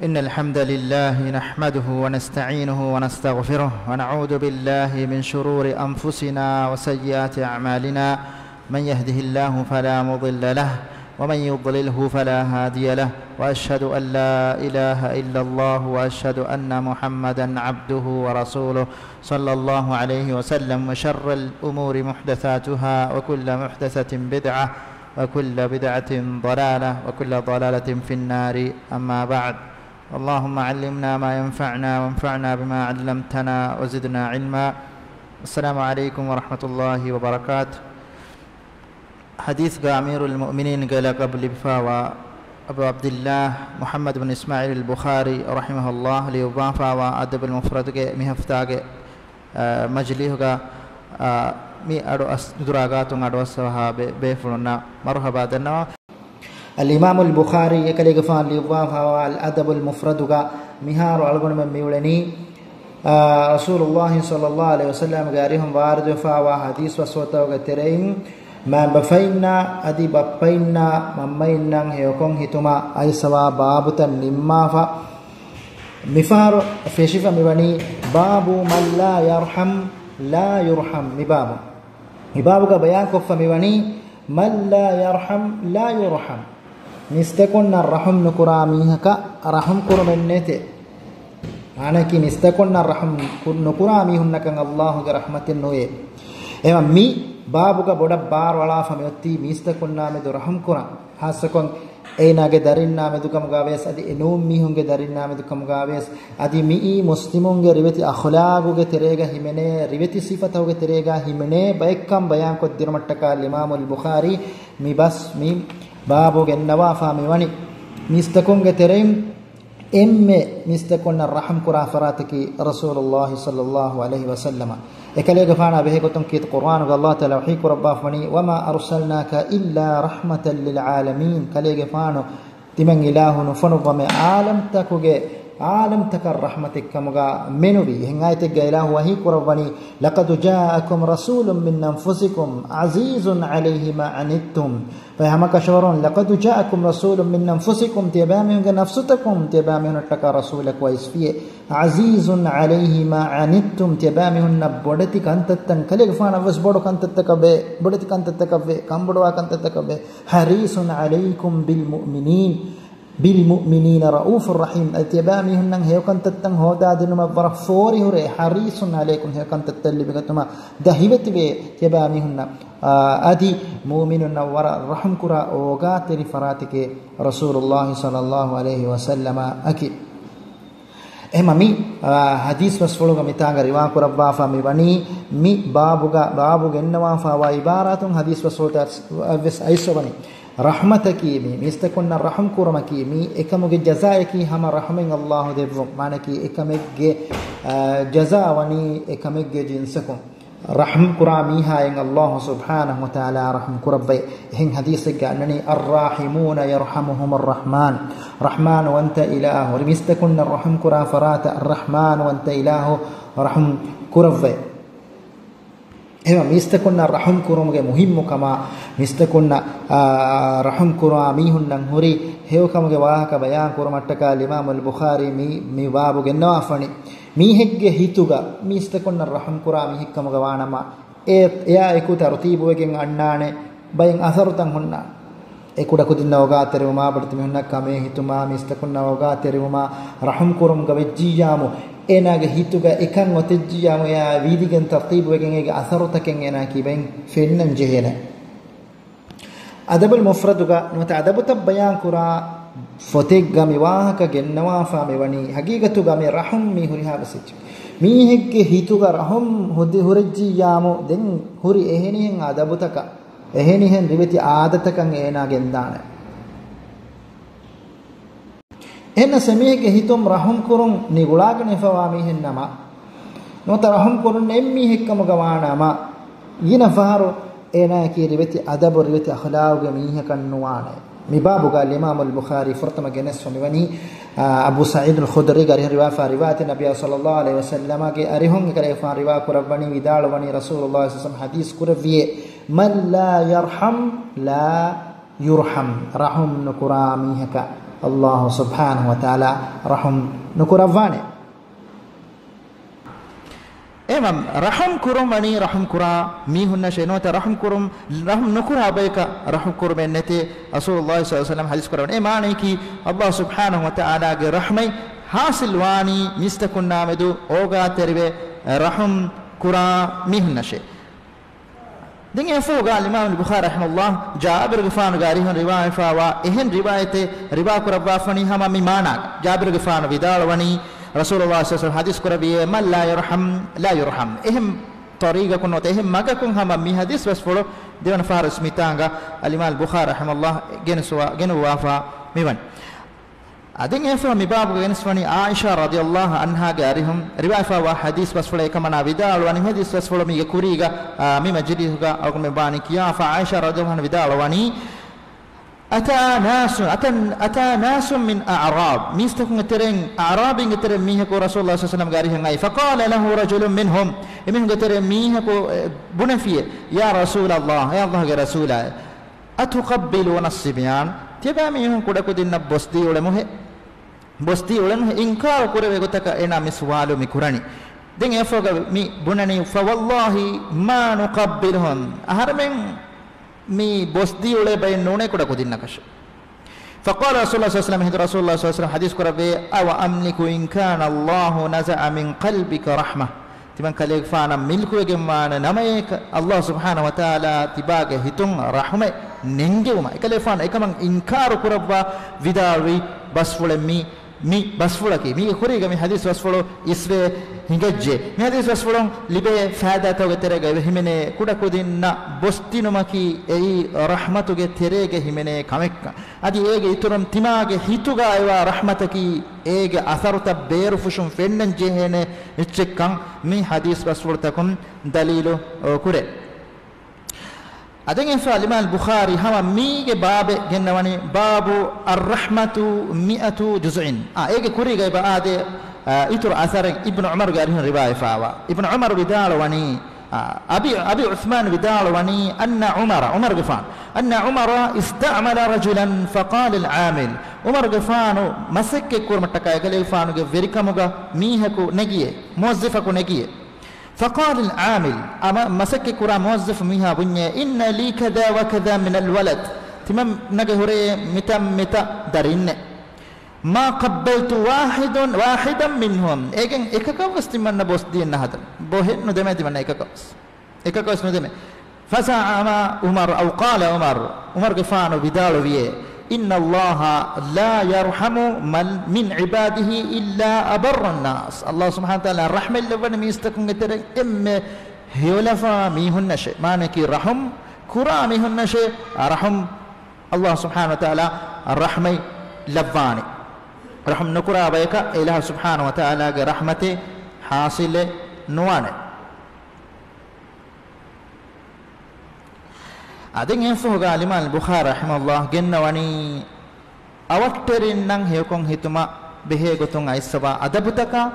إن الحمد لله نحمده ونستعينه ونستغفره ونعوذ بالله من شرور أنفسنا وسيئات أعمالنا. من يهده الله فلا مضل له ومن يضلله فلا هادي له، وأشهد أن لا إله إلا الله وأشهد أن محمدا عبده ورسوله صلى الله عليه وسلم. وشر الأمور محدثاتها وكل محدثة بدعة وكل بدعة ضلالة وكل ضلالة في النار. أما بعد، اللهم علمنا ما ينفعنا وانفعنا بما علمتنا وزدنا علما. السلام عليكم ورحمة الله وبركاته. حديث أمير المؤمنين قال قبل بفاوى أبو عبد الله محمد بن إسماعيل البخاري رحمه الله ليوبافا وأدب المفرد مهفتاق مجليه مي أدو أسدراغاتون أدو أسوها بفلنا مرحبا دنا. الإمام البخاري يكلي غفان ليوبافا والأدب المفرد مهار ألغون من ميولني رسول الله صلى الله عليه وسلم غارهم وارد فاوا حديث وصوتا وغترين ما بفينا أدي بفينا ممينا هيوكم هتما أي سوا بابتا نمافا مفار فيشفا مبني باب من لا يرحم لا يرحم مباب کا بیان کو فمبني من لا يرحم لا يرحم نستكون الرحم نكراميهك رحم كرمنته أنا كي نستكون الرحم نكراميهنك الله برحمة النوي एवं मी बाबू का बड़ा बार वाला फमेती मीस्तकुन्ना में दुरहम कुरा हासकों एनागे दरिन्ना में दुकम गावेस अदि एनोम मी होंगे दरिन्ना में दुकम गावेस अदि मी मुस्लिमोंगे रिवती अखलागोगे तेरेगा हिमने रिवती सिफत होगे तेरेगा हिमने बैकम बयान को दिरमट्टका इमाम अल बुखारी मी बस मी बाबूगे नवाफा में वनी मीस्तकुंगे तेरेम एम्मे मीस्तकुन्ना रहम कुरा फरातकी रसूलुल्लाह सल्लल्लाहु अलैहि वसल्लम एकले गफाना बहे को तुम कीत कुरान का अल्लाह ताला वही को रब्बा फनी वमा अरसलनाका इल्ला रहमतल लिल आलमीन कले गफानो तिमंग इलाहु नुफनु वमे आलम तक रहमतिक कमगा मेनुबी हिंगायते गइलाहु वही को रब्बनी लक़द जाअकुम रसूलुम मिन अनफुसिकुम अज़ीज़ुन अलैहि मा अनित्तुम फहमा कशवरन लक़द जाअकुम रसूलुम मिन अनफुसिकुम तिबामिन नफ्सतकुम तिबामिन तक रसूलक व इसफिए अज़ीज़ुन अलैहि मा अनित्तुम तिबामिन नबडति कंततन कले गफाना वस बडो कंततकबे बडति कंततकबे कंबडवा कंततकबे हरीसुन अलैकुम बिल मुमिनीन रऊफुर रहीम अतिबामी हुन्नन हे कंततन होदा दिनुमा बरफोरी हुरे हरीसुन अलैकुम हे कंततल्लि बिगतुमा दहिवति बे तिबामी हुन्ना आदि मुमिनुन वर रहम कुरा ओगा तेरी फरातिके रसूलुल्लाह सल्लल्लाहु अलैहि वसल्लम अकी एममी हदीस वसफुलुगा मितांगा रिवा कुरब्बा फामी वनी मी बाबुगा एन्नवा वा इबारातुन हदीस वसफुलता अवस ऐसो वनी रहमत की मी मिस्तकुन्ना रहम कुरमा की मी एकमुगे जज़ा की हम रहमें अल्लाह देव माने की एकमेगे जज़ा वनी एकमेगे जिनसको रहम कुरामी हायं अल्लाह सुब्हानहु व तआला रहम कुरब्बे हिं हदीस गननी अर्राहिमून यरहमुहुमुर रहमान रहमान व अंत इलाह मिस्तकुन्ना रहम कुरा फरात अर्रहमान व अंत इलाह रहम कुरब्बे एवं मिस्तकुन्ना रहम कुरुमगे मुहिम्मु कमा मिस्तकुन्ना रहम कुरामी हुन्नन हुरी हेव कमगे वाहक बयान कुरमट्टका इमाम अल बुखारी मी बाबुगे नवाफणी मी हेग्गे हितुगा मिस्तकुन्ना रहम कुरामी हिक्कमगे वाणमा एया एकुत रतीबुवेगे अन्नाने बयं असरुतन हुन्ना एकुडा कुदिन्ना ओगा तेरुमा बडति हुन्ना कमे हितुमा मिस्तकुन्ना ओगा तेरुमा रहम कुरुम गवेज्जियामु एनागे हितुगा एकन वतेज्जियामु या वीदिगन तरतीबुवेगे असरुतकें एना किबें फेन्नन जेहेना अदबुल मुफ्रदुगा नत अदबुत बयान कुरा फतेग्गा मिवाहक गेन्नवा फामे वनी हकीकतुगा मे रहम मी हुरिहा बसिच मी हेग्गे हितुगा रहम हुदि हुरज्जी यामो देन हुरि एहेनिहेन अदबुतका एहेनिहेन रिवति आदतकं एना गेन्दाने එන්න සෙමියගේ හිතුම් රහම් කුරුන් නිගුලාගෙන එෆවාමි හෙන්නම නොත රහම් කුරුන් එම්මි හෙක්කම ගවානම ඊන ෆහරු එනා කී රිවති අදබ රිවති අඛලාවගේ මීහ කන්නුවානේ මිබාබු ගාල ඉමාම් අල් බුඛාරි ෆර්තම ගෙනස් වමවනි අබු සঈද් අල් ඛුදරි ගරි රිවා රිවාත නබිය සල්ලල්ලාහු අලයිහි වසල්ලම ගේ අරිහුන් කරේ ෆා රිවා කුරබනි විදාල වනි රසූලුල්ලාහි සල්ලල්ලාහු අලයිහි වසල්ලම් හදීස් කුරවියේ මන් ලා යර්හම් ලා යුර්හම් රහම් නුකුරාමිහක Allah subhanahu wa ta'ala rahum nukuravane emam rahum kurum ani rahum kura mihunna shenota rahum kurum rahum nukura bayka rahum kurum nete rasulullah sallallahu alaihi wasallam hadis kuran e maane ki Allah subhanahu wa ta'ala ge rahmai hasil wani mistakun namedu oga terve rahum kura mihunna she din e foga imam al-bukhari rahimahullah jabir gifan gari hon riwayat fawa ehen riwayate riwa kurabwa fani hama mi mana jabir gifan vidalwani rasulullah sallallahu alaihi wasallam hadis kurabiye man la yurham ehem tariqa kunot ehem magakun hama mi hadis was folo dewan faris mitanga al-imam al-bukhari rahimahullah genu wafa miwan adin e fa mi babu geniswani aisha radhiyallahu anha garihum riwayat fa hadis was folo ekamana vidalwani hadis was folo mi kuriga mi majlihuga alkum bani kiya fa aisha radhiyallahu anha vidalwani أتى ناس من أعراب ميستكون ترين أعراب ترين ميهكو رسول الله صلى الله عليه وسلم قاريه غاي فقال له رجل منهم ترين ميهكو بنفيه يا رسول الله يا الله رسول أتقبلون الصبيان تبا ميهم كودا كودين بوستي ولا إنكار كودا بيقولك أنا مسوالو مكوراني دين يفوق مي بناني فوالله ما نقبلهم أهرمن mi bosdi ule bay none kuda kudinna kash faqala rasulullah sallallahu alaihi wasallam rasulullah sallallahu alaihi wasallam hadis kurabe aw amliku in kana allah naza'a min qalbika rahmah timan kale fana milku gemana namayek allah subhanahu wa taala tibage hitun rahme nengewma ekale fana ekaman inkar kurabba vidawi basfule mi basfulaki mi khuriga mi hadis basfulo isve hingajje mi hadis basfulo libe faada toge terege himene kuda kudinna bostinumaki ei rahmatuge terege himene kamekka adi ege iturum timage hituga aywa rahmataki ege atharuta beru fushum fennan jehene ichekkan mi hadis basfulo takum dalilu kure adenge fa imam al-bukhari hama mige babe gennawani babu ar-rahmatu 100 juz'in ege kuriga baade itur athar ibn umar garihin riwayat fawa ibn umar bidalwani abi uthman bidalwani anna umar gifan anna umar istamala rajulan faqala al-amil umar gifan masakke kurmataka egale gifan ge verikamuga mihaku negiye muwazzifaku negiye فقال العامل أما مسك كرا موظف ميها بنيا إن لي كذا وكذا من الولد تمام نجهري متى درين ما قبلت واحدا منهم إيجن إكاكوس تمام نبوس دين هذا بوهن ندمت من إكاكوس ندمت فزعم عمر أو قال عمر قفانو بدالو بيه إن الله لا يرحم من عباده إلا أبر الناس الله سبحانه وتعالى الرحمة اللي بنا ميستكون ترى هيولفا ميهن شيء ما نكي رحم كرا ميهن شيء رحم الله سبحانه وتعالى الرحمة لباني رحم نكرا بيك إله سبحانه وتعالى رحمة حاصل نوانه adin enfuga al-imam al-bukhari rahimahullah gennawani awatterin nan hekon hituma behe gotun aissaba adabutaka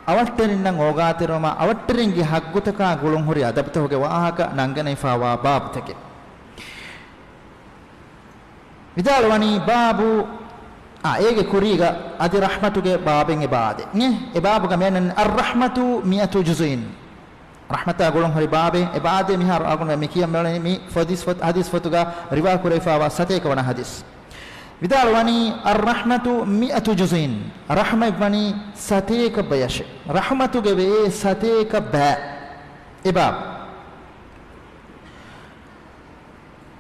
awatterin nan ogateroma awatterin gi haggutaka gulun hori adabta hoge waahaka nangane fawa bab take vidalwani babu ege kuriga adi rahmatuge baben ibade ne e babuga menen ar-rahmatu 100 juz'in rahmata golon hari babe e baade mihar agun me kiyam melani mi hadis fotuga riwa kurefa wa sate kawana hadis vidalwani ar-rahmatu 100 juz'in rahma ibani sate ka bayash rahmatu ge be sate ka ba ibab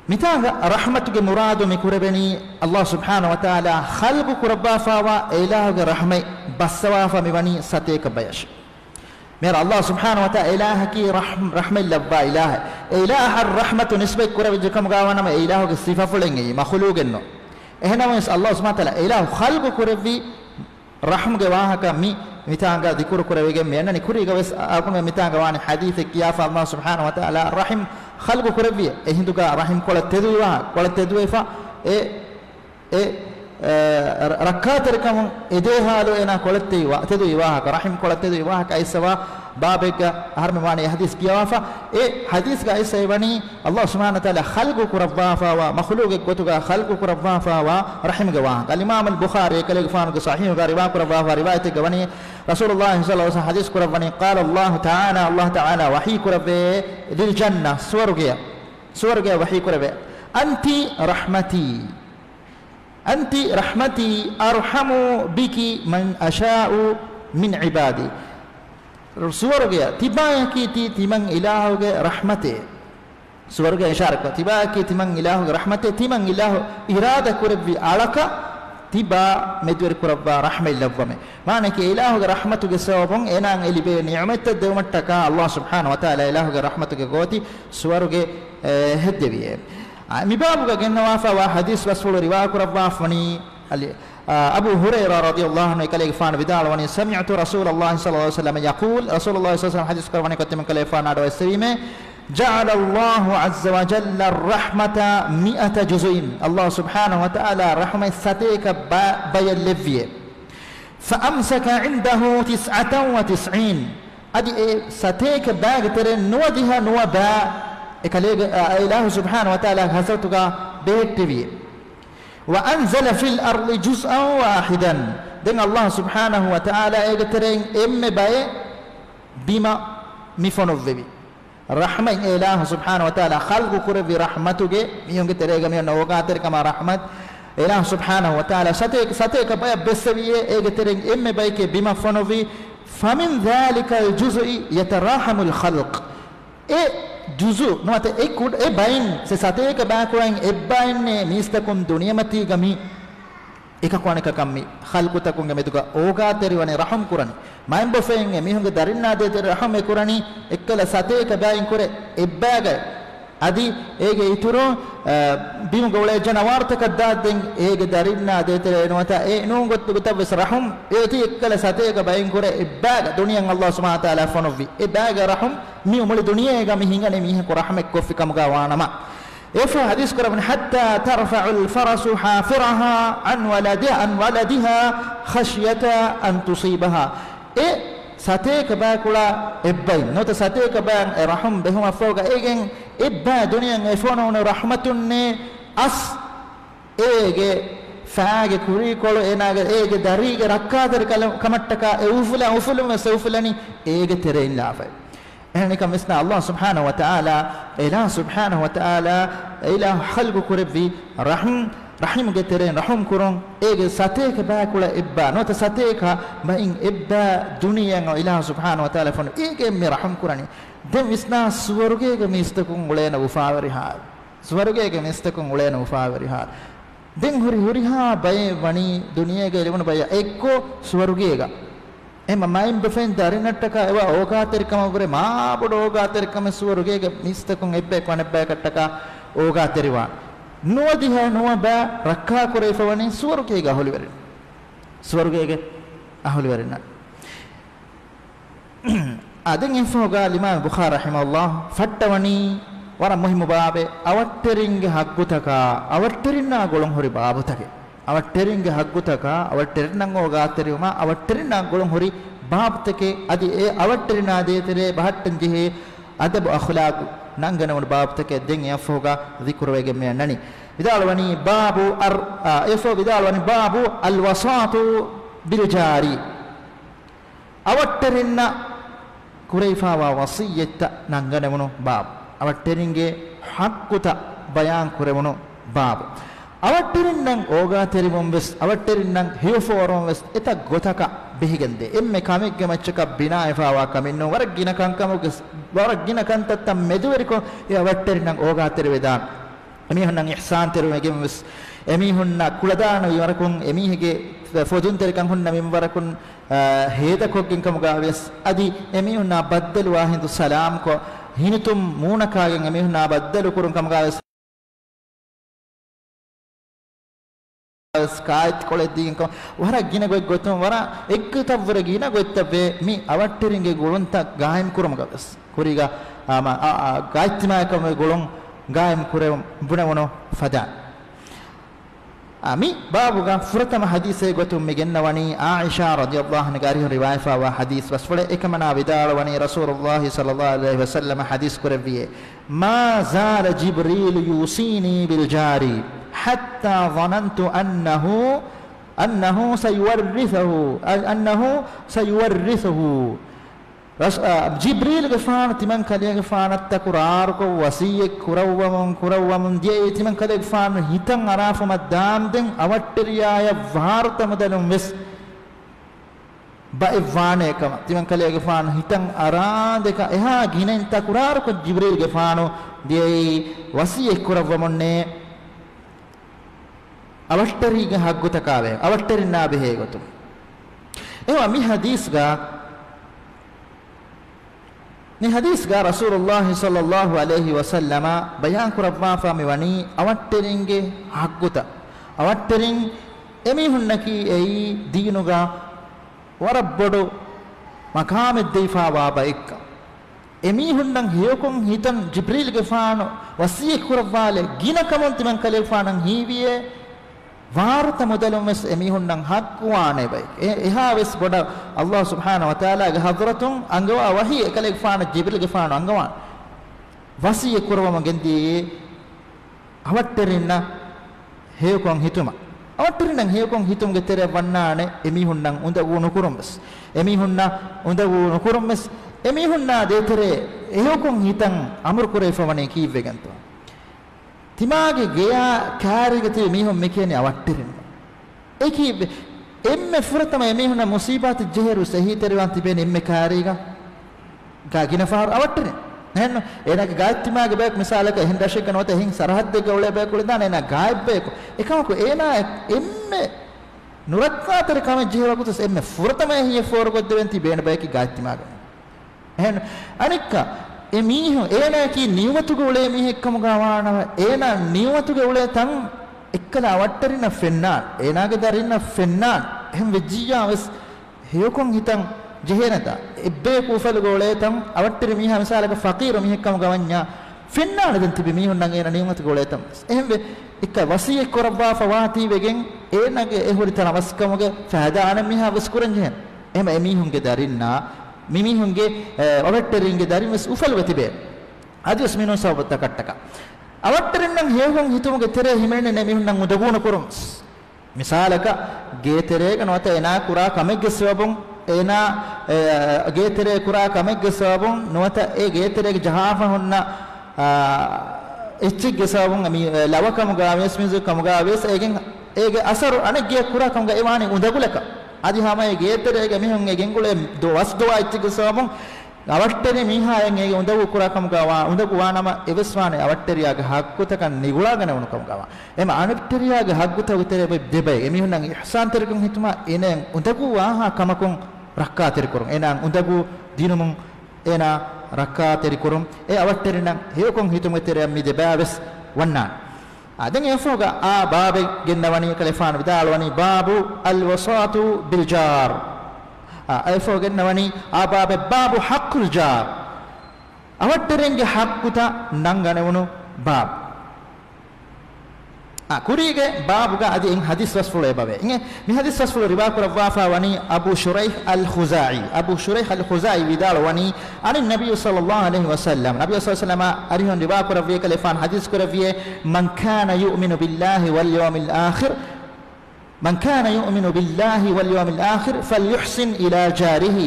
mitanga rahmatu ge muradu me kurebeni allah subhanahu wa ta'ala khalqu kurabba fa wa ilahu ge rahmai basawa fa mibani sate ka bayash मेरा अल्लाह सुब्हानहु व तआला इलाह की रहमत लब्बा इलाह इलाह रहमत निस्बत करे जकम गावना में इलाह की सिफा फुलेंगे मखलूक no ehna mes Allah subhanahu wa ta'ala ilahu khalqu kurevi raham ge waha ka mitanga dikuru kurevege menna ni kuriga wes akun mitanga wani hadith kiyafa Allah subhanahu wa ta'ala rahim khalqu kurevi ehinduga rahim kola teduwa fa e rakkaterikam edehalu ena kolette wa tedu iwahaka rahim kolette iwahaka aisawa babeka harme mane hadis kiyawafa e hadis ga aisawani Allah subhanahu wa taala khalqu kurabbafa wa makhluq gotuga khalqu kurabbafa wa rahim ga wa al-imam al-bukhari kale gfan ga sahih ga riwayat kurabbafa riwayat ga wani rasulullah sallallahu alaihi wasallam hadis kurabani qala Allah ta'ala wahi kurabbe lil jannah surga wahi kurabbe anti rahmati arhamu biki man asha'u min ibadi surga tibaki timang ilahuge rahmate surga isharat tibaki timang ilahuge rahmate timang ilahu irada kurabbi alaka tiba medwer kurabba rahme lavvame manake ilahuge rahmatuge sawabon enan elibe ni'mat dewmattaka Allah subhanahu wa ta'ala ilahuge rahmatuge goti surga heddeviye mibabuga gennawafa wa hadis rasul riwaya kurabba fani Abu Hurairah radhiyallahu anhu kale gfan bidal wani sami'tu Rasulullah sallallahu alaihi wasallam yaqul Rasulullah sallallahu alaihi wasallam hadis kurwani kotem kale fan ado esrime ja'ala Allah azza wa jalla ar-rahmata 100 juz'in Allah subhanahu wa ta'ala rahmat sateka bayalleviye fa amsaka 'indahu 99 adi sateka bagtere nuwadiha nuwaba ekale ilahu subhanahu wa ta'ala hasatuga beettiviye وأنزل في الأرض جزءا واحدا دين الله سبحانه وتعالى إجترين باي بما مفنوفي رحمة إله سبحانه وتعالى خلق كربي رحمته ميونج تريجا ميون نوغاتر كما رحمة إله سبحانه وتعالى ستيك باي بسويه إجترين باي بما فنوفي فمن ذلك الجزء يتراحم الخلق juzu nuate ekud e bain se sateka bakuran ebbain ne mistakum duniyamati gami ekakwaneka kammi khalqutakum gemetuga oga teriwane raham kurani maimbo fein e mihunge darinna de ter raham e kurani ekkala sateka bain kure ebbaga adi ege ituru bimu gole janawartaka daden ege darinna de ter enwata e nungot gutabes rahum eti ekkala sateka bain kure ebbaga duniyan Allah subhanahu wa ta'ala fonovi ebbaga rahum mi umuli duniya ga mi hingane mi ko rahmek ko fikam ga wanama efa hadis kurabun hatta tarfa'u al-farasu hafiraha an waladiha khashyata an tusibaha e sateka ba kula ebbay nota sateka ba rahum behuma foga egen ebba duniyan e fono rahmatunne as ege faage kuri kolo enaga ege darige rakkader kamattaka e ufulani ege terein lafay ehnika misna Allah subhanahu wa ta'ala ilah subhanahu wa ta'ala ilah khalqu kurbi rahim geteren rahum kurun ege sateka ba kula ibba nota sateka ba in ibba duniyan ilah subhanahu wa ta'ala fon ege mi rahum kurani dem misna suwargege mistakun ulena ufavariha suwargege mistakun ulena ufavariha den huriha bay wani duniyage lewun bay ekko suwargega ema maim befen darinattaka ewa ogaterikama gure ma bodo ogaterikama suwargege mistakun ebbe konebbe kattaka ogateriwa nuwadiha nuwaba rakka kure fawani suwargege ahulwerina adin infoga imam bukhari rahimahullah fattawani wara muhimu babe awatteringe haggutaka awatterina golon hori babutake awateringe haggutaka awatterinan ogateriuma awatterina golon hori babutake adi e awatterina detere bahattan jehe adab akhlaq nanganawun babutake den yafoga zikrwege me nani vidalwani babu vidalwani babu alwasatu biljari awatterina kurayfa wa wasiyata nanganawun bab awateringe hakkuta bayan kurewunu bab awaterinnan oga teribum wes awaterinnan hiyoforum wes eta gotaka behigende emme kamegge machaka bina efawa kaminno waragina kankamuges waragina kantatta meduweriko e awaterinnan oga tervedan emihunnan ihsan terwege wes emihunna kuladana warakun emihege fodun terkan hunna mim warakun heda kokkin kamuga wes adi emihunna baddalu wahindu salam ko hinitum munakagen emihunna baddalu kurun kamuga wes skaat koleddigen ko wara gina goy gotum wara ekkutavra gina goittabe mi awatteringe golonta gaim kurumuga wes kuriga ama gaittima kam golon gaim kurem bunawono fada ami babuga furatama hadise gotum megennawani Aisha radhiyallahu anha gari riwayat wa hadis wasfule ekamana vidalawani Rasulullah sallallahu alaihi wasallam hadis kureviye ma zala Jibril yusini bil jari hatta dhanantu annahu sayuwarrithuhu Jibril gefaan timan kale gefaan takurar ko wasiye kurawwamun die timan kale gefaan hitan arafu madam den awatteriya varta madalum wes ba evane kama timan kale gefaan hitan arande ka eha ginen takurar ko Jibril gefaano die wasiye kurawwamunne awatteri ge hagguta kawe awatteri na behe gotu ewa mi hadis ga ni hadis ga Rasulullah sallallahu alaihi wasallam bayan kurabba fa mewani awatteringe hagguta awatterin emi hunnaki ei diinuga warabbodu makame deifa wa baikka emi hunnan heyokon hitan Jibril ge faano wasiye kurabwale gina kamonti man kale faanan hiwiye varta modalum mes emi hunnan hakkuwane bay eha wes boda Allah subhanahu wa taala ge hadratun angawa wahi ekale faana Jibril ge faana angawa wasiye kurwama gendi awatterina heyokon hituma awatterina heyokon hitum ge tere wannane emi hunnan unda wunu kurumbes emi hunna unda wunu kurumbes emi hunna de tere heyokon hitan amur kure fawani kiwe ganto timage geya kaarigati mihon mekene awattirin eki emme furatama emihuna musibat jeheru sahiterwan tibene emme kaariga ga gina far awattirin nenno enage gaattimage bek misalaka hen dashika nota hen sarhadde gawle bek ulidana ena gaib bek ekamako ena emme nuratkater kame jeheru kutus emme furatama hiye for godden tibene bek gaattimage hen anikka emiho ena ki niyumatuge ule mihekkamu gawana ena niyumatuge ule tan ekkala awatterina fennan enage darinna fennan hem vejiya wes heyokon hitan jehenata ebbe kufal gole tan awatter miha misalaka faqir mihekkamu gawanya fennan den tibi mihon nan ena niyumatuge ule tan ehme ikka wasiye korabba fawati wegen enage ehuri tan avaskamuge fahadana miha waskuran jehen ehme emihunge darinna mimihunge awatteringe darimes ufalwatibe adios minun sawbata kattaka awatterinnen hehon hitumuge tere himenne ne mihunnan udaguna kurum misalaka geeterega nota ena kura kamegge sabun ena geetere kura kamegge sabun nota e geeterege jahafa honna ichigge sabun ami lawakam gaves mizu kam gaves egen ege asaru anege kura kam ga ewani udagulaka adi hamaye geeterege mihun egengule do wasdo aichige sabun awattere mihayen ege undagu kurakam gawa undagu wanama eveswane awatteriyaga hakkutakan nigulagana unukam gawa ema anatteriyaga hakkuta utere debay emihun nan ihsan terikun hituma enen undagu waha kamakun rakka terikurum enan undagu dinumun ena rakka terikurum e awattere nan heyokon hituma tere mi debawes wanna aden efoga a babe gennawani kalefan vidalwani babu alwasatu biljar efoga gennawani a babe babu haqqul jar awatterenge hakkuta nanganewunu bab kurige babuga adi in hadis wasfule babe inge mi hadis wasfule riba ko rafa wani Abu Shuraih al-Khuzai vidalwani ani nabiy sallallahu alaihi wasallam nabiy sallallahu alaihi wasallam arihon riba ko rafi kalefan hadis ko rafi man kana yu'minu billahi wal yawmil akhir من كان يؤمن بالله واليوم الآخر فليحسن إلى جاره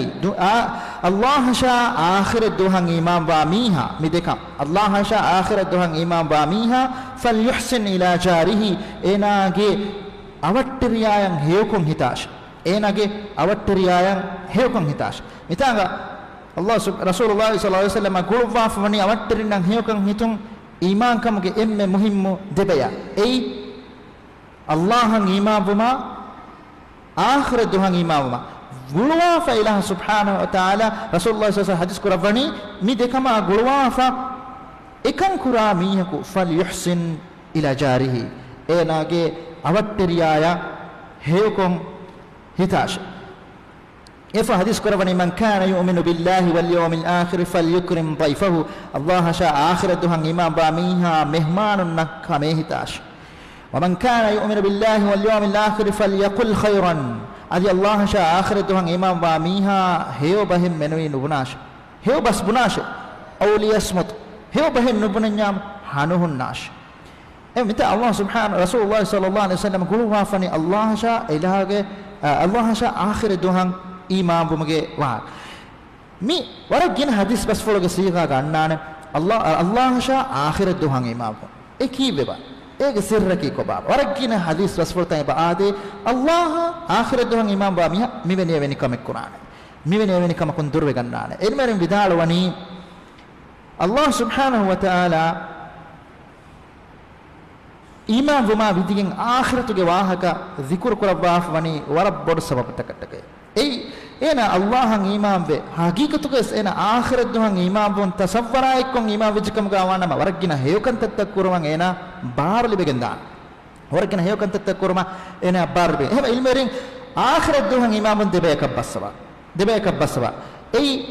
الله شاء آخر الدوهن إمام باميها مدكم الله شاء آخر الدوهن إمام باميها فليحسن إلى جاره إناجي أوترياين هيوكم هتاش إناجي أوترياين هيوكم هتاش متانغا الله رسول الله صلى الله عليه وسلم قول فاني أوترينا هيوكم هتون إيمان كم إم مهم دبيا أي Allahan imamuma akhir duhan imamuma gulwa fa ilah subhanahu wa ta'ala Rasulullah sallallahu hadis kurawani mi dekama gulwa fa ikan kura mihaku falyuhsin ila jarihi enage awatteriyaya heyukum hitash efa hadis kurawani man kana yu'minu billahi wal yawmil akhir falyukrim dayfahu Allah sha akhir duhan imam ba miha mehmanun nakame hitash ومن كان يؤمن بالله واليوم الآخر فليقل خيرا ادي الله شاء آخر دوهن إمام واميها هيو بهم منوي نبناش هيو بس بناش أو ليصمت هيو بهم نبنيام حانوه الناش متى الله سبحانه رسول الله صلى الله عليه وسلم قلوا فني الله شاء إلهه الله شاء آخر دوهن إمام بمجي واه مي ورجين حديث بس فلوك سيغا غنان الله شاء آخر دوهن إمام إكي ببا ඒක සිරකී කොබා වරකින හදීස් රසවලතයි බාදේ අල්ලාහ ආඛිරත් දුහන් ඉමාම් බා මිවෙනේ වෙනි කමක් කුරාන මිවෙනේ වෙනි කම කුන් දුර වෙගන්නාන එල්මරින් විදාල වනි අල්ලාහ් සුබ්හානහු වතාලා ඉමාම් වමා විදිගෙන් ආඛිරතුගේ වාහක zikr කරබාෆ් වනි වරබ්බොඩ සබබතකටක එන අල්ලාහන් ඉමාම් වේ හකීකතුකස් එන ආඛිරත් දුහන් ඉමාම් වොන් තසවරායිකොන් ඉමාම් විජකම ගාවන්නම වරකින හේයකන් තත්ත කුරවන් එන බාරලි බෙගන්දා වරකින හේයකන් තත්ත කුරම එන බාරලි එහෙම ඉල්මරින් ආඛිරත් දුහන් ඉමාම් වොන් දෙබේක බස්සවා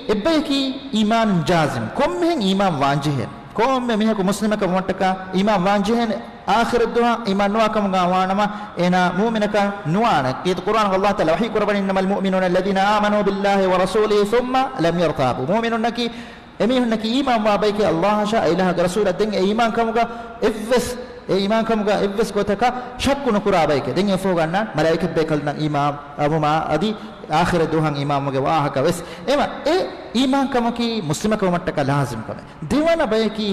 එබ්බේකි ඊමාන් ජාසිම් කොම්මෙන් ඊමාම් වාංජිහෙන් කොම්මෙ මිහක මුස්ලිමක මොට්ටක ඊමාම් වාංජිහෙන් آخر الدعاء إيمان نواكم غوانما إنا مؤمنك نوانا كيت القرآن الله تعالى وحي قربان إنما المؤمنون الذين آمنوا بالله ورسوله ثم لم يرتابوا مؤمنون نكي أميهن نكي إيمان وابيك الله شاء إله رسول الدين إيمان كمغا إفس إيمان كمغا إفس كوتك شك نكرا بيك دين يفوغنا ملائكة بيكلنا إيمان أبو ما أدي آخر الدعاء إيمان مغا واهك بس إما إيمان كمكي مسلمك ومتك لازم كمه ديوانا بيكي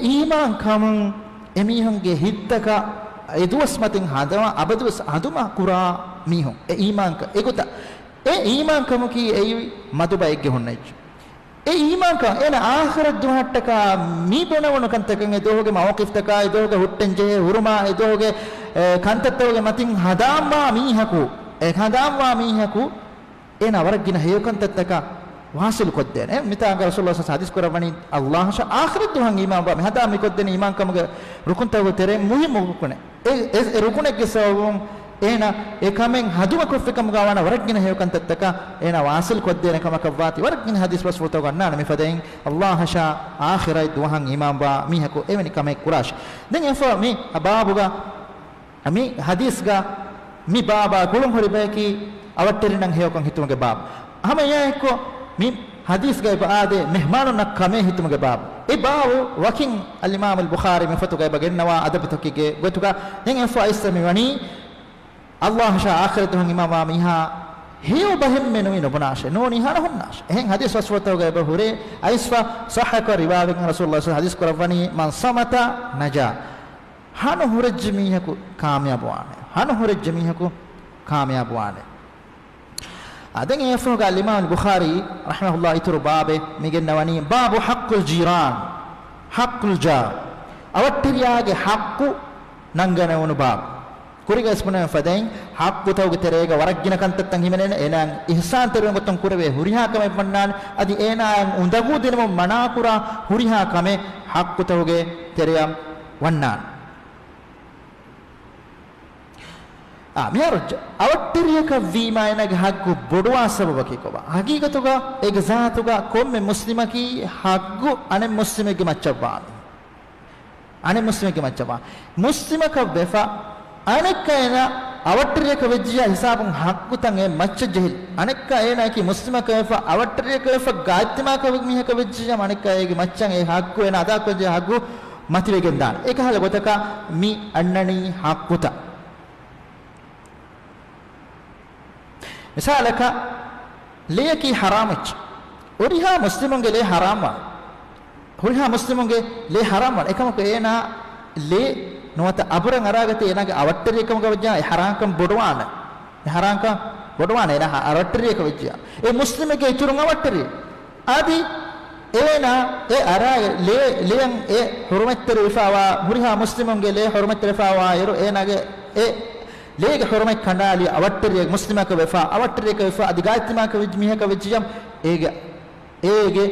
إيمان كمن එමිහුන්ගේ හිත්තක එදුවස් මතින් හදවා අබදුවස් හදුමා කුරා මිහුන් ඊමාන්ක ඒකත ඊමාන්කම කී ඒ මදුබයිගේ හොන්නයි ඊමාන්ක එන ආඛිරත් දුහට්ටක මී බොනවන කන්තකන් එදෝගේ මවකිෆ්තක එදෝගේ හුට්ටෙන්ජේ හුරුමා එදෝගේ කන්තත්තෝගේ මතින් හදාම්මා මීහකු හදාම්මා මීහකු එන වරගින හේයකන්තත්තක واصل كدين متى قال رسول الله صلى الله عليه وسلم حديث الله شاء آخر الدهان إمام بام هذا ميكدين إمام كم ركن تاو ترى مهم ركنه ركنه كسبهم إنا إكمن هدوم كفكم غوانا ورجنا هيو كان تتكا إنا واصل كدين كم كباتي ورجنا حديث بس فتوى قلنا نمفدين الله شاء آخر الدهان إمام بام ميهكو إمني كم كراش دين يفهم مي أبابوغا مي حديث غا مي بابا كلهم هرباكي أوترينن هيو كان هتوم باب هم ياكو مي حديث جاي بعده مهمان نكمه هتم جباب إباو وكين الإمام البخاري من فتوى جاي بعدين نوا أدب تكيجي قلتوكا هين فايس ميواني الله شاء آخر تهون إمام ميها هيو بهم منو إنه بناش نوني هانهم ناش هين حديث وسفتوى جاي بهوري أيسفا صحك رواية رسول الله صلى الله عليه وسلم من صمت نجا هانو هرج ميهكو كامياب وانه هانو هرج ميهكو كامياب وانه أدين يفرق الإمام البخاري رحمه الله يتر بابه ميجن نواني باب حق الجيران حق الجار أوترياج حق نعجنا ونباب كوريجا اسمه فدين حق توك تريجا ورجنا كنت تنهمنا إنا إحسان تريهم بتوم كوربه هريها كم يبنان أدي إنا عندكو دينهم مناكورا هريها كم حق توك تريهم ونان මෙහරොච්ච අවට්ටරියක වීමයනග හග්ගු බොඩවා සබබකි කොබ හගීගතුග ඒක සාතුග කොම්මෙ මුස්ලිමකි හග්ගු අනේ මුස්ලිමෙගේ මච්චබා අනේ මුස්ලිමෙගේ මච්චබා මුස්ලිමක වෙෆා අනෙක්ක එන අවට්ටරියක වෙජ්ජිය හිසාබුන් හග්ගු තන් ඒ මච්ච ජෙහිල් අනෙක්ක එනකි මුස්ලිමක වෙෆා අවට්ටරියක වෙෆා ගාත්තිමාක මිහක වෙජ්ජිය අනෙක්ක ඒගේ මච්චන් ඒ හග්ගු එන අදාක් වෙජ්ජිය හග්ගු මතිවෙගෙන් දාන ඒක හල ගොතක මි අන්නණී හග්ගුත مثالك ليكي حرامج وريها مسلمون لي حرام وريها مسلمون لي حرام එකම කේන ලේ නොත අබරන් අරාගතේ එනගේ අවට්ටරියකම ගවජා හරාංකම් බොඩවාන හරාංකම් බොඩවාන එන අවට්ටරියක වෙජ්ජා ඒ මුස්ලිමගේ ඉතුරුන් අවට්ටරිය ආදි එවන ඒ අරා ලේ ලියන් ඒ හුරුමත්තර විෆාවා හුරිහා මුස්ලිමුන්ගේ ලේ හුරුමත්තර විෆාවා යරු එනගේ ඒ ليك حرمك كنالي أوتري مسلمك وفاء أوتري كوفاء دقائتمك وجميعك وجيم إيجي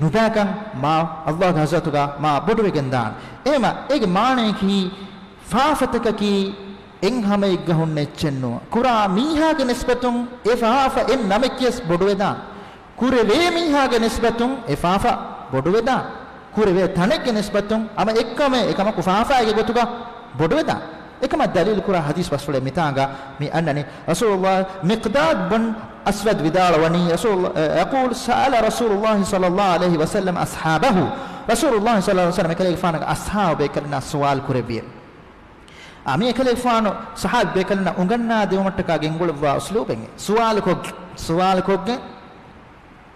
نباكم ما الله غزاتك ما بدو جندان إما إيج مانك هي فافتك كي إن هم يجهون نتشنو كورا ميها كنسبتهم إفافا إن نمكيس بدو جدان كورا لي ميها كنسبتهم إفافا بدو جدان كورا لي ثانك كنسبتهم أما إكمة كفافا إيجي بتوكا bodweda ekama dalil kura hadis wasfule mitanga mi annani rasulullah miqdad bin aswad vidalawani rasulullah yaqul sa'ala rasulullah sallallahu alaihi wasallam ashabahu rasulullah sallallahu alaihi wasallam kale fana ashabe kalna sual kurebiye ami ekale fano sahabe kalna unganna dewamataka gengolwa usluben sual kogge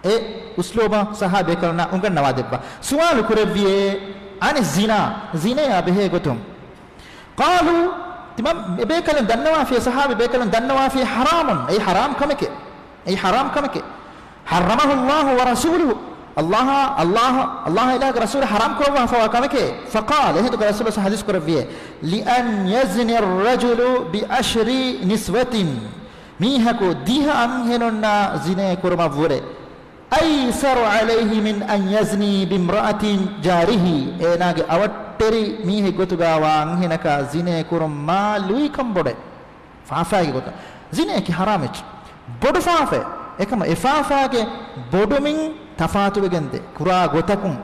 e usluba sahabe kalna unganna wadebba sual kurebiye ani zina ya behe gotum qalu timam bekalen dannawa fi sahabe bekalen dannawa fi haramun ay haram kamake haramahu Allah wa rasuluhu Allah ila rasul haram ko fa kamake faqala hidu rasul hadis ko rabiye li an yazni ar-rajulu bi ashri niswatin mihako diha am henonna zina kurma vure aysaru alayhi min an yazni bi imra'atin jarihi enage awatteri mihe gotuga wan henaka zine kurum ma lui kambode faafage gota zine ki haramech bodu faafe ekama efaafage bodumin tafatu begende kura gotakun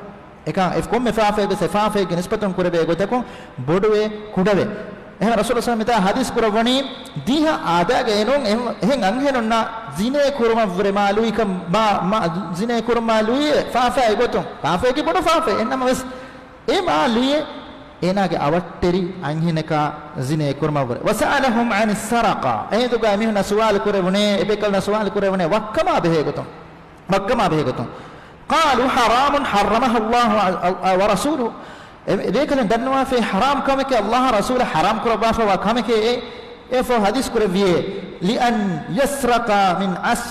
eka efkom efaafege sefaafege nisbatan kurebe gotakun boduwe kudave එහෙනම් රසූල් සල්ලල්ලාහු අලයිහි හදීස් කරවණි දීහ ආදාගේ එනොන් එහෙන් අංහෙනොන්න zine kurma vremalu ikam ma zine kurma luye faafa egotum faafa ki bodu faafa ennama wes e ma luye enage awatteri anhineka zine kurma vre wasalahum an saraqa eheduga mihuna suwal kurevune ebekalna suwal kurevune wakkama behegotum qalu haramun harramahu Allah wa rasuluhu ebekalna danwa fi haram kamake Allah rasul haram kurba fa kamake efo hadis kureviye li an yasraqa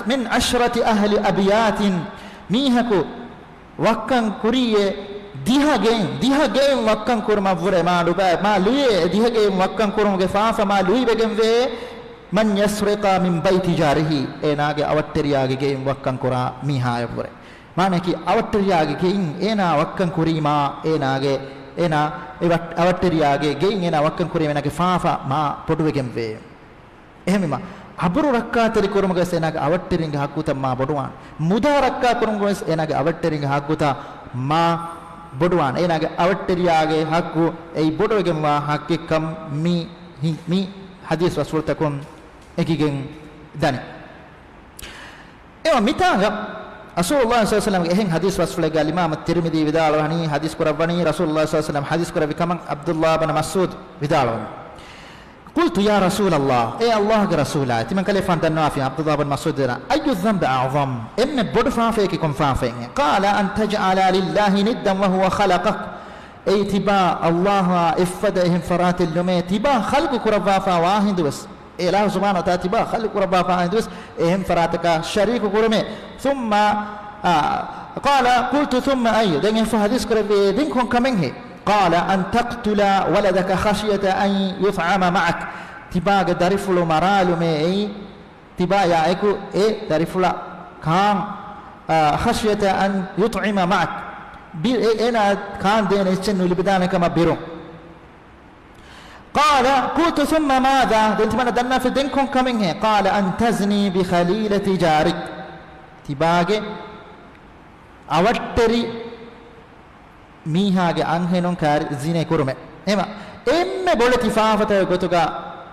min ashrati ahli abiyatin mihako wakkan kuriye dihagen wakkan kurma vure ma luba ma luye dihagen wakkan kurumge faafa ma lui begen ve man yasriqa min baiti jarihi enage awatteriyage ge wakkan kura mihaya vure manaki awatteriyage ge ena wakkan kurima enage ena awatteriyage ge ena wakkan kurima enage faafa ma poduwegen ve ehmema aburu rakka teri kurumge enage awatteringe hakkuta ma boduwan muda rakka kurumge enage awatteringe hakkuta ma boduwan enage awatteriyage hakku ei boduwegen wa hakkikam mi hadis rasultakum ekigen dani ewa mitanga rasulullah sallallahu alaihi wasallam ehen hadis rasulullah imam at-tirmidhi vidalwani hadis kurawani rasulullah sallallahu alaihi wasallam hadis kurawi kaman abdullah bin mas'ud vidalwani قلت يا رسول الله اي الله رسولا تمن كلفان دنافي عبد الله بن مسعود اي الذنب اعظم ان بدفع فيك كن فافين قال ان تجعل لله ندا وهو خلقك اي تبا الله افدهم فرات اللمي تبا خلق كرفافا واحد بس الله سبحانه وتعالى تبا خلق كرفافا واحد بس اهم فراتك شريك كرمه ثم قال قلت ثم اي دين فحديث كربي دين كون كمنه قال أن تقتل ولدك خشية أن يطعم معك تباغ درفلو مرالو مي تبا يا ايكو اي درفلا كان خشية أن يطعم معك بير انا كان دين يسنو لبدانك ما بيرو قال قلت ثم ماذا دنت من دنا في دينكم كمين قال أن تزني بخليلة جارك تباغ awateri mihage anhenon kar zine kurume ema emme boleti faafata gotuga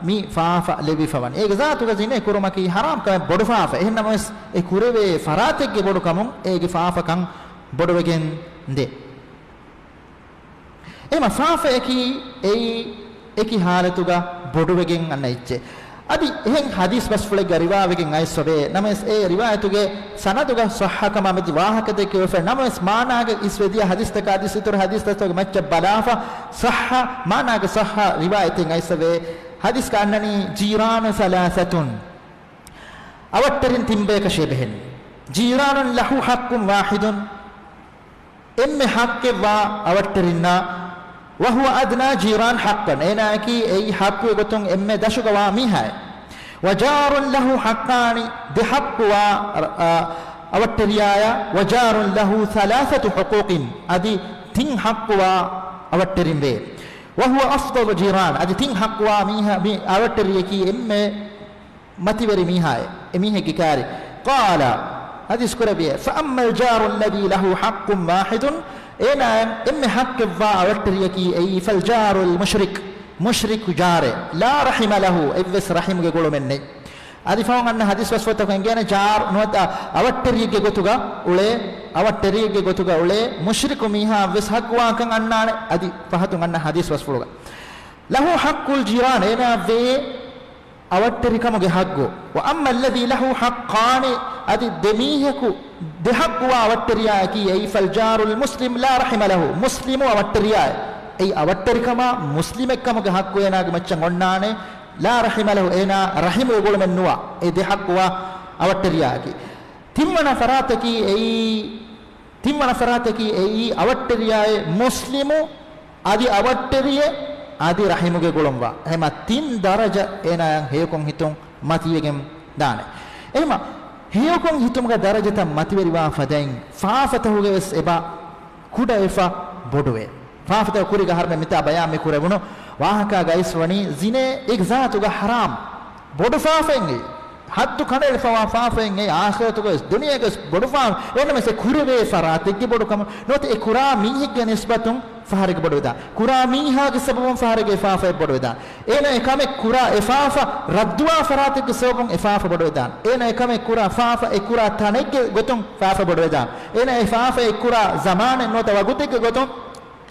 mi faafa lebi fawan ege zatuga zine kuruma ki haram ka bodu faafa ehna mas e kureve faratege bodu kamun ege faafa kan bodu wegen de ema faafa eki halatuga bodu wegen anna icche adi ehen hadis bas fule gariwa wegen ai sobe namas e riwayatuge sanaduga sahhaka mamad wahakate ke fe namas manage isvediya hadis ta hadis tur hadis ta macca balafa sahha manage sahha riwayatin ai sobe hadis ka annani jiran thalathatun awatterin timbe ka shebehen jiranun lahu haqqun wahidun emme haqqe wa awatterina wa huwa adna jiran haqqan enaki ei haqqu gotun emme dashuga wa mihai wa jarun lahu haqqani de haqqu wa awatteriyaya wa jarun lahu thalathatu huquqin adi tin haqqu wa awatterin be wa huwa afdalu jiran adi tin haqqu wa miha bi awatteriyaki emme mativeri mihai emihe gikari qala hadis kurabi fa amma al jaru alladhi lahu haqqun wahidun ena emme haqqe wa awatteriyaki ay fal jaru al mushrik mushriku jare la rahima lahu evves rahimuge golomenne adi faun anna hadis wasfota ko engene jar nota awatterige gotuga ule mushriku miha ves hakwa kan annane adi fahatun anna hadis wasfuluga lahu haqqul jiran ena ve awatterikamuge haggo wa amma alladhi lahu haqqani adi demihaku de haqqwa awatteriya ki ay fal jarul muslim la rahima lahu muslimu awatteriya ay awatterikama muslimekkamuge haqqu enage maccan onnane la rahima lahu ena rahimu golmennuwa ay de haqqwa awatteriya ki timmana farataki ay awatteriya muslimu adi awatteriye adi rahimuge golomwa hema tin daraja ena heyokon hitun matiyegen dane ehma heyokon hitumga darajata matiweriwa fadain faafatahuge es eba kuda efa boduwe faafata kuriga harme mita bayame kurebuno wahaka gaiswani zine exatuga haram bodu faafengi hattu kanel faafengi akhiratuga duniyaga bodu faaf ename se kureve faratigge bodu kam not e kura mihigge nisbatun faharige bodweda kura mihaage sababun faharige ifafa bodweda ena ekame kura ifafa radduwa faratige sababun ifafa bodweda ena ekame kura fafa e kura tanegge gotun fafa bodweda ena ifafa e kura zamane nota wagutige gotun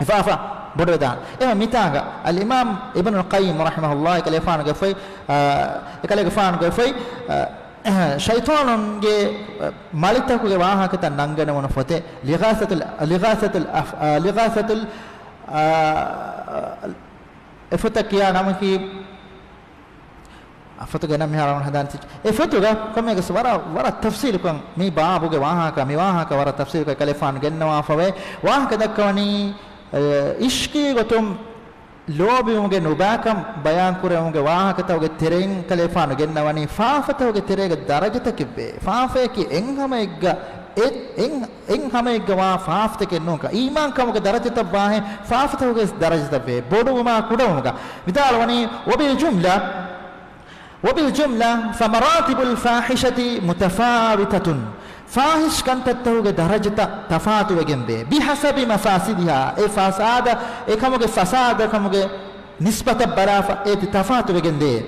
ifafa bodweda ema mitanga al imam ibn al qayyim rahimahullah kalefan gafai shaytanunge malitakuge wahakata nangana wona fote lighasatul efotakiya namaki afotuge nam haran hadan efotuga komege wara tafsir kon mi baabuge wahaka wara tafsir ko kalefan gennawa fawe wahaka dakwani ishki gotum lobiumuge nubakam bayan kurumuge wahakatawge terein kalefan gennawani faafatawge terege darajata kibbe faafeki enhamegga en hamegga wa faafteke nunka iman kamuge darajata bahe faafatawge darajata be boduma kudumuga midalwani wabil jumla famaratibul fahishati mutafawitatun fahish kantattuge darajata tafatuge gembe bihasabi mafasidiha e fasada e kamuge fasada kamuge nisbata barafa e tafatuge gende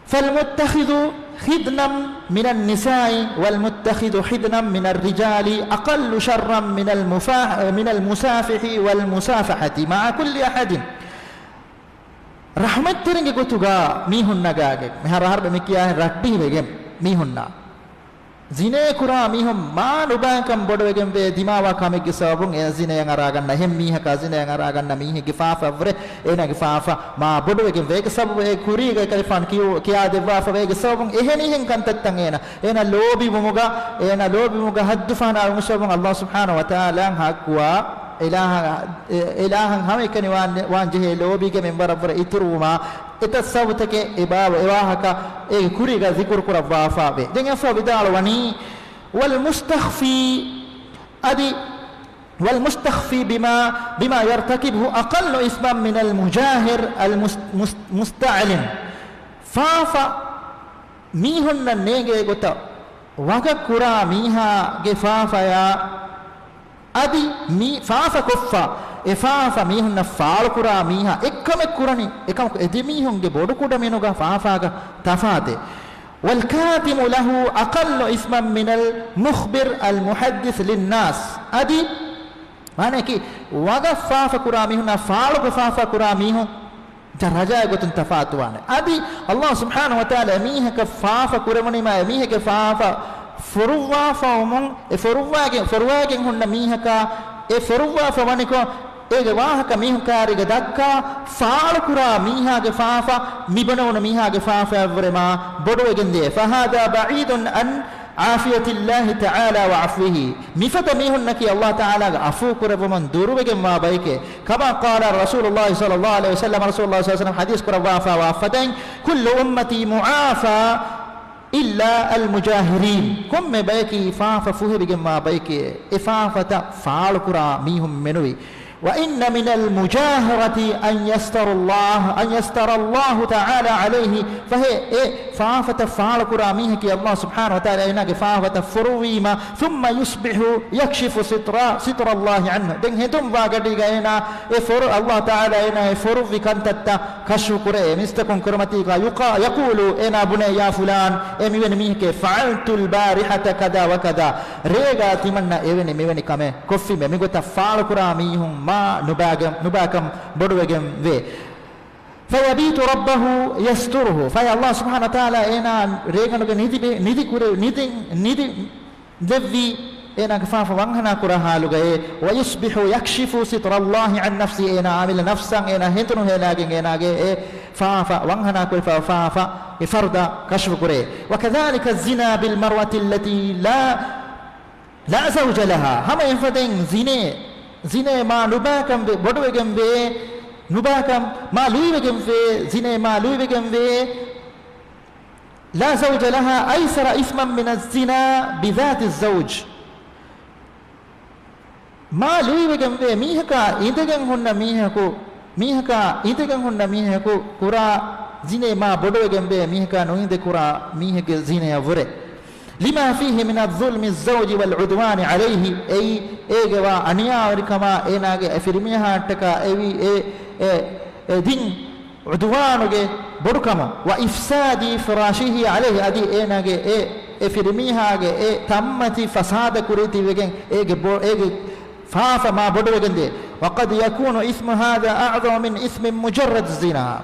falmuttakhidhu khidnan min an-nisa'i walmuttakhidhu khidnan min ar-rijali aqallu sharran min al-musafihi walmusafahati ma'a kulli ahadin rahmat teringe gotuga mihunnagage mehara harbe mikiya raddi wege mihunna zine kura mihum ma nubankam bodwegen be dimawa kamegge sabun e zine yang araganna hem miha ka zine yang araganna mihi gifafa vre ena gifafa ma bodwegen vege sabu e kuriga kalfan kiya devwa fa vege sabun eheni hen kantattan ena lobi muga haddufana al-mushabun Allah subhanahu wa ta'ala hakwa ilahan hamekani wan jehe lobi ge member vre ituruma eta sabutake ebawa ewahaka e kuriga zikr kura wafa be den afa bidalwani wal mustakhfi bima yartakibhu aqallu isman min al mujahir al musta'lin fafa mihunna nege gota waga kura miha ge fafa ya adi mi fafa koffa efafa mihunna faal kura miha ekkame kurani ekam edi mihunge bodu kuda menuga faafaga tafate wal katimu lahu aqallu isman min al mukhbir al muhaddith lin nas adi mane ki waga fafa kura mihunna faal ko fafa kura mihun daraja gotun tafatuane adi Allah subhanahu wa ta'ala miha ka fafa kuramani ma miha ka fafa furuwa fawmun e furuwagen hunna mihaka e furuwa fawaniko ege wahaka mihukariga dakka faal kura mihage faafa mibanawna mihage faafa avrema bodwegende fahada ba'idun an afiyati Allah ta'ala wa afwihi mifata mihunnaki Allah ta'ala afu kurabuman durwegen ma bayke kama qala rasulullah sallallahu alaihi wasallam hadis kurawa fa wa fadan kullu ummati mu'afa illa al-mujahirin komme bayki faafa fuhibige ma bayke ifafata faal kura mihum menui وإن من المجاهرة أن يستر الله تعالى عليه فهي فافة فعل كراميه كي الله سبحانه وتعالى إنك فافة فرويما ثم يصبح يكشف ستر الله عنه دين هتم واقدي غينا فر الله تعالى إنا فروي كنتت كشف كره مستكون كرمتي يقول إنا بني يا فلان ميون ميك فعلت البارحة كذا وكذا ريغا تمنى إبني ميون كمه كفي ميغو تفعل كراميهم ما نباكم بدوغم وي فيبيت ربه يستره في الله سبحانه وتعالى إنا ريغانو نيدي كوري نيدي دفي إنا كفاف وانهنا كرها لغاية ويصبح يكشف ستر الله عن نفسه إنا عامل نفسا إنا هنتنو هلاجين إنا فافا وانهنا كل فافا فردا كشف كوري وكذلك الزنا بالمروة التي لا زوج لها هم ينفدين زنا ما نباكم بدوغم وي نباكم ما لويبكم في زنا ما لويبكم في لا زوج لها أيسر إثما من الزنا بذات الزوج ما لويبكم في ميهكا إندكم هن ميهكو كورا زنا ما بدوغم في ميهكا نويند كورا ميهك زنا وره لما فيه من الظلم الزوج والعدوان عليه أي جوا أنيا وركما إناج أفرميها تكا دين عدوانه بركما وإفساد فراشه عليه أدي إناج أفرميها تمتي فساد كريتي وجن فاف ما بدوجن دي وقد يكون اسم هذا أعظم من اسم مجرد الزنا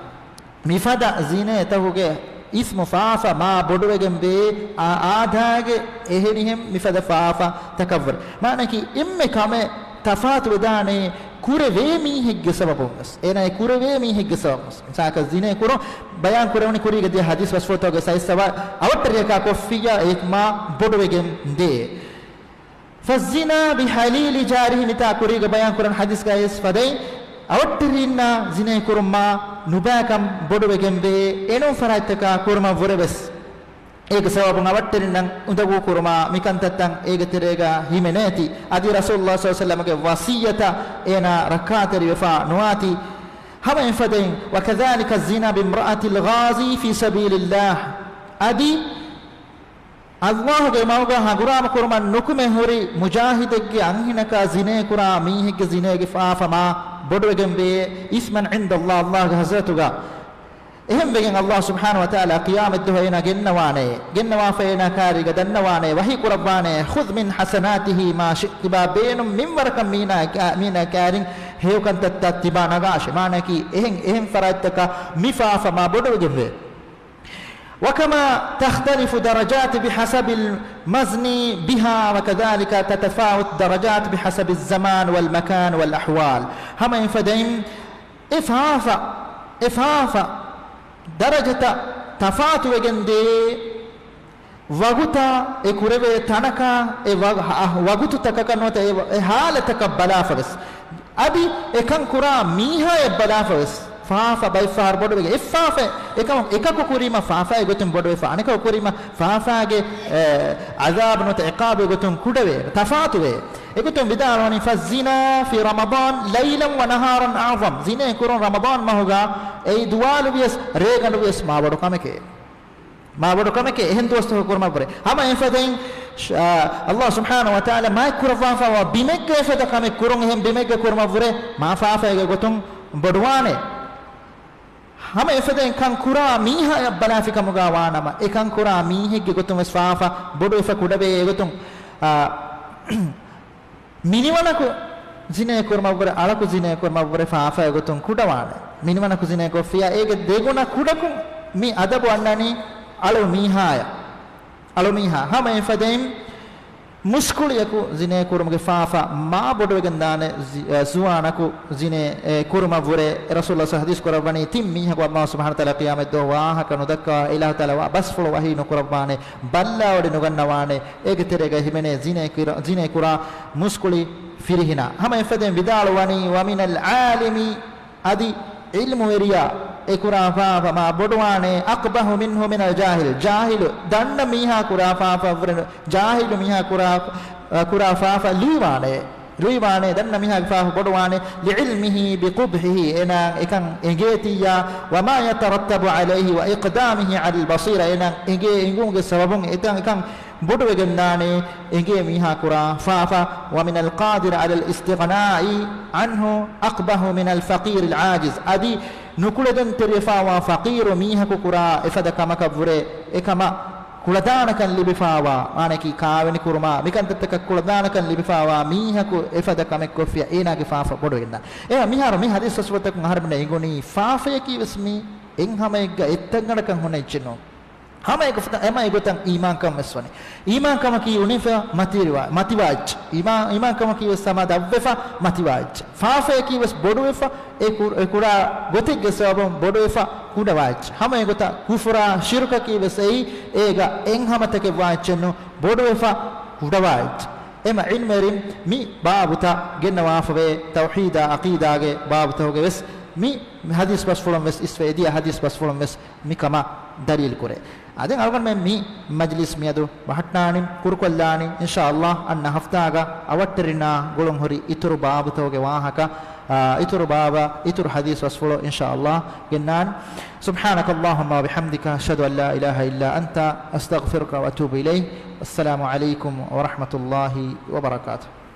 مفدا زنا تهوجه اسم فافا ما بدوغم بي آداغ اهنهم مفد فافا تكبر معنى كي ام كامه تفات ودانه كوري ميهگ سببوس انا كوري ميهگ سببوس ساك زينه كورو بيان كوروني كوري گدي حديث وسفوتو گه سايسوا اوتريكا كوفيا ايكما بدوغم دي فالزنا بحليل جاره متا كوري بيان كورن حديث گايس فدي awattirinna zine kurma nubakam boduwegembe eno faraitaka kurma vorebes ega sawabun awattirinna undagu kurma mikantattan ega terega himeneti adi rasulullah sallallahu alaihi wasallam ge wasiyata ena rakateri wafa nuati hama infadain wa kadhalika az-zina bi imra'ati al-ghazi fi sabilillah adi Allah ge mawga hagurama kurma nukume hori mujahidegge anhinaka zine kura mihegge zine ge faafama بدوغم بي اسما عند الله الله هزتوغا اهم بين الله سبحانه وتعالى قيام الدهينا جنوا فينا كاري دنوانه وهي قربانه خذ من حسناته ما شئت بين من وركم مينا كارين هيو كنت تتبع نغاش معناكي اهم فراتك مفاف ما بدوغم بي وكما تختلف درجات بحسب المزن بها وكذلك تتفاوت درجات بحسب الزمان والمكان والأحوال هم ينفدين إفهافا درجة تفات وجندي وغتا إكوربي تنكا وغتو تككنوت حالتك بلافرس أبي إكن كرا ميها بلافرس فافا باي فار بدو بيجي افافا اكاكو كوريما فافا يغتم بدو فا انكو كوريما فافا गे عذاب نوت عقاب يغتم كودوي تفاتوي يغتم بداروني فالزنا في رمضان ليلا ونهارا اعظم زنا كورون رمضان ما هوغا اي دوالو بيس ريغانو بيس ما بدو كمكه هن دوست كورما بري اما يفدين الله سبحانه وتعالى ما يكور فافا وبمك يفدا كمك كورون هم بمك كورما بري ما فافا يغتم بدوانه हम एफदें कं कुरा मीहा बलाफिका मुगावानमा एकं कुरा मीहे गे गोतुम स्फाफा बोडो एफ कुडबे गोतुम मिनिवनकु जिने कुरमा बरे अलकु जिने कुरमा बरे फाफा गोतुम कुडवाने मिनिवनकु जिने को फिया एगे देगुना कुडकु मी अदब वन्ननी अलो मीहा हम एफदें मुस्कुलियकु जिने कुरुमगे फाफा मा बोडवेगंदाने जुआनकु जिने कुरुमा बुरे रसूलुल्लाह हदीस कुरबानी तिम्मी हको अल्लाह सुब्हानहु व तआला क़ियामत दो वाह कनु दक्का इलाह तआला वा बसफुल वही नु कुरबाने बल्ला ओडि नुगन्नवाने एग तेरेगे हिमेने जिने कुरा मुस्कुली फिरहिना हम एफदें विदाल वनी व मिनल आलिमी अदि इल्मु area ekura fafa ma bodwane aqbahu minhu min al jahil danna miha kura fafa jahil miha kura fafa liwane ruiwane danna miha gifahu bodwane liilmihi biqubhihi ena ekan engetiya wa ma yatarattabu alayhi wa iqdamihi ala albasira ena enge engunge sababun ekan bodu wegennane enge miha kura fafa wa min alqadir ala alistighna'i anhu aqbahu min alfaqir alajiz adi nukuledan terifawa faqiru miha kura efada kamaka vure ekama kuladanakan libifawa anaki kaawani kurma mikantattaka kuladanakan libifawa mihaku efada kamek kofia enage faafa bodu wenna ema miharo mi hadis aswatakun aharmena ingoni faafa yaki wasmi enhamegga ettanganakan hunaichino hama ema egotan iman kam meswani iman kam ki unifa matiwaj iman kam ki sama davvefa matiwaj faafa ki was bodu vefa e kura gotik gesabam bodu vefa kudawaj hama egota kufra shirka ki was ei ega enhamatake wachenu bodu vefa kudawaj ema ilmerim mi babuta genna wafawe tauhida aqida ge babuta hoge wes mi hadis bas fulam wes isfedia hadis bas fulam wes mi kama dalil kore aden algon men mi majlis miyadu bahatnanim kurkollani inshallah anna haftaga awatterina golon hori ituru babutoge wahaka ituru baba ituru hadis wasfulo inshallah gennan subhanakallahumma wa bihamdika ashhadu an la ilaha illa anta astaghfiruka wa atubu ilayk assalamu alaykum wa rahmatullahi wa barakatuh.